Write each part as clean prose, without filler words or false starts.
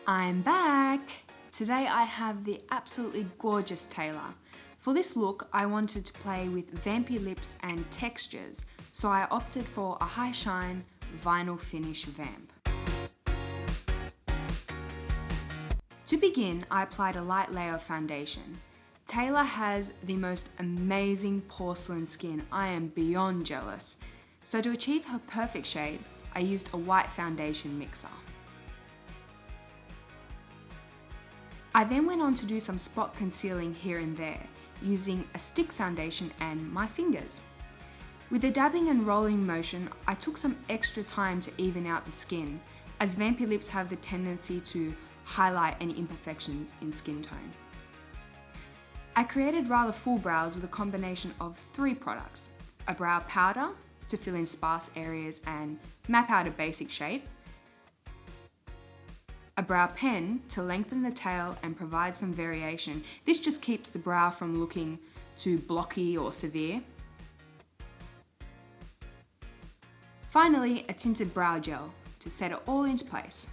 I'm back! Today I have the absolutely gorgeous Taylor. For this look, I wanted to play with vampy lips and textures, so I opted for a high shine vinyl finish vamp. To begin, I applied a light layer of foundation. Taylor has the most amazing porcelain skin. I am beyond jealous. So to achieve her perfect shade, I used a white foundation mixer. I then went on to do some spot concealing here and there, using a stick foundation and my fingers. With the dabbing and rolling motion, I took some extra time to even out the skin, as vampy lips have the tendency to highlight any imperfections in skin tone. I created rather full brows with a combination of 3 products: a brow powder to fill in sparse areas and map out a basic shape, a brow pen to lengthen the tail and provide some variation. This just keeps the brow from looking too blocky or severe. Finally, a tinted brow gel to set it all into place.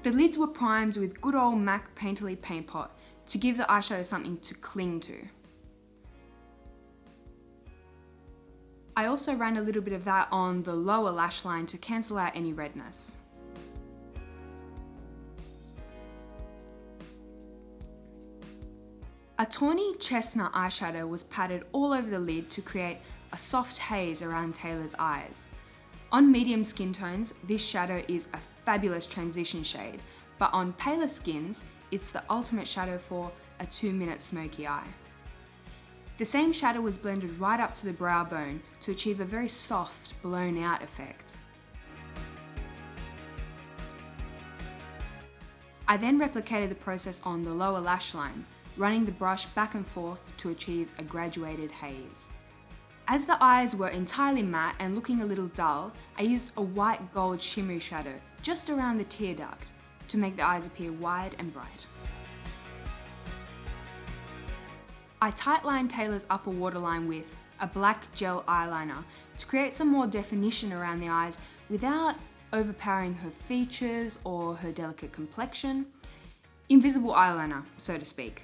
The lids were primed with good old MAC Painterly paint pot to give the eyeshadow something to cling to. I also ran a little bit of that on the lower lash line to cancel out any redness. A tawny chestnut eyeshadow was patted all over the lid to create a soft haze around Taylor's eyes. On medium skin tones, this shadow is a fabulous transition shade, but on paler skins, it's the ultimate shadow for a 2-minute smoky eye. The same shadow was blended right up to the brow bone to achieve a very soft, blown out effect. I then replicated the process on the lower lash line, running the brush back and forth to achieve a graduated haze. As the eyes were entirely matte and looking a little dull, I used a white gold shimmery shadow just around the tear duct to make the eyes appear wide and bright. I tightlined Taylor's upper waterline with a black gel eyeliner to create some more definition around the eyes without overpowering her features or her delicate complexion. Invisible eyeliner, so to speak.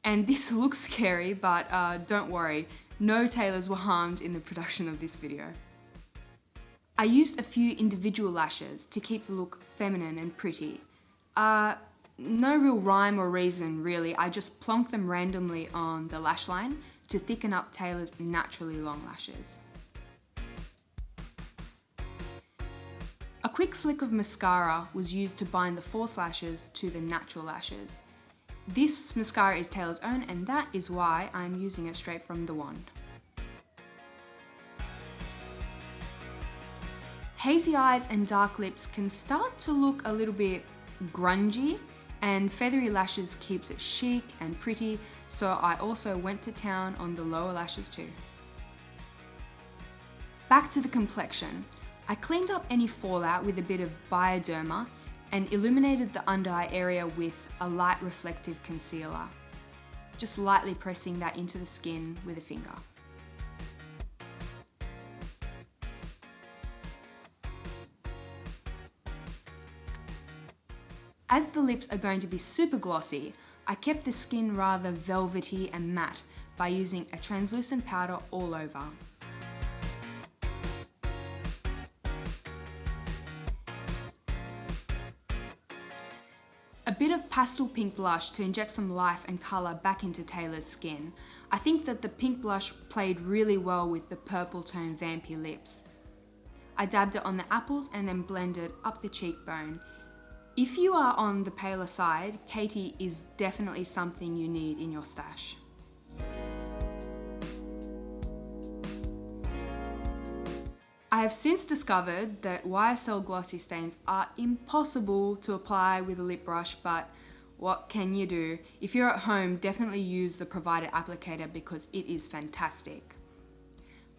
And this looks scary, but don't worry, no Taylors were harmed in the production of this video. I used a few individual lashes to keep the look feminine and pretty. No real rhyme or reason really, I just plonked them randomly on the lash line to thicken up Taylor's naturally long lashes. A quick slick of mascara was used to bind the false lashes to the natural lashes. This mascara is Taylor's own, and that is why I'm using it straight from the wand. Hazy eyes and dark lips can start to look a little bit grungy, and feathery lashes keeps it chic and pretty, so I also went to town on the lower lashes too. Back to the complexion. I cleaned up any fallout with a bit of Bioderma and illuminated the under eye area with a light reflective concealer, just lightly pressing that into the skin with a finger. As the lips are going to be super glossy, I kept the skin rather velvety and matte by using a translucent powder all over. A bit of pastel pink blush to inject some life and colour back into Taylor's skin. I think that the pink blush played really well with the purple tone vampy lips. I dabbed it on the apples and then blended up the cheekbone. If you are on the paler side, Katie is definitely something you need in your stash. I have since discovered that YSL glossy stains are impossible to apply with a lip brush, but what can you do? If you're at home, definitely use the provided applicator because it is fantastic.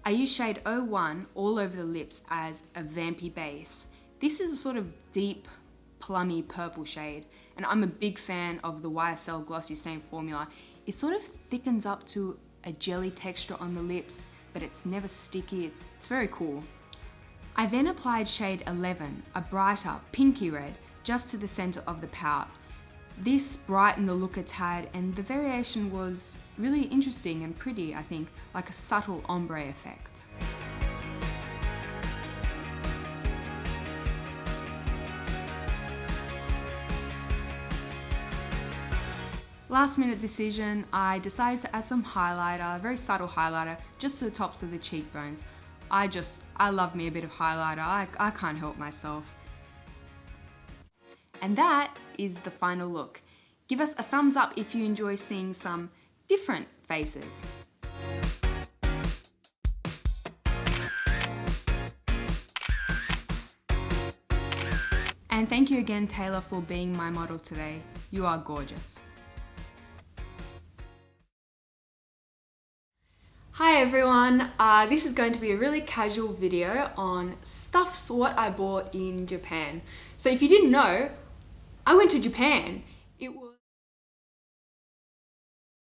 I use shade 01 all over the lips as a vampy base. This is a sort of deep, plummy purple shade, and I'm a big fan of the YSL glossy stain formula. It sort of thickens up to a jelly texture on the lips but it's never sticky. It's very cool. I then applied shade 11, a brighter pinky red, just to the center of the pout. This brightened the look a tad, and the variation was really interesting and pretty, I think, like a subtle ombre effect. Last minute decision, I decided to add some highlighter, a very subtle highlighter, just to the tops of the cheekbones. I love me a bit of highlighter, I can't help myself. And that is the final look. Give us a thumbs up if you enjoy seeing some different faces. And thank you again, Taylor, for being my model today. You are gorgeous. Hi everyone, this is going to be a really casual video on stuffs what I bought in Japan. So if you didn't know, I went to Japan. It was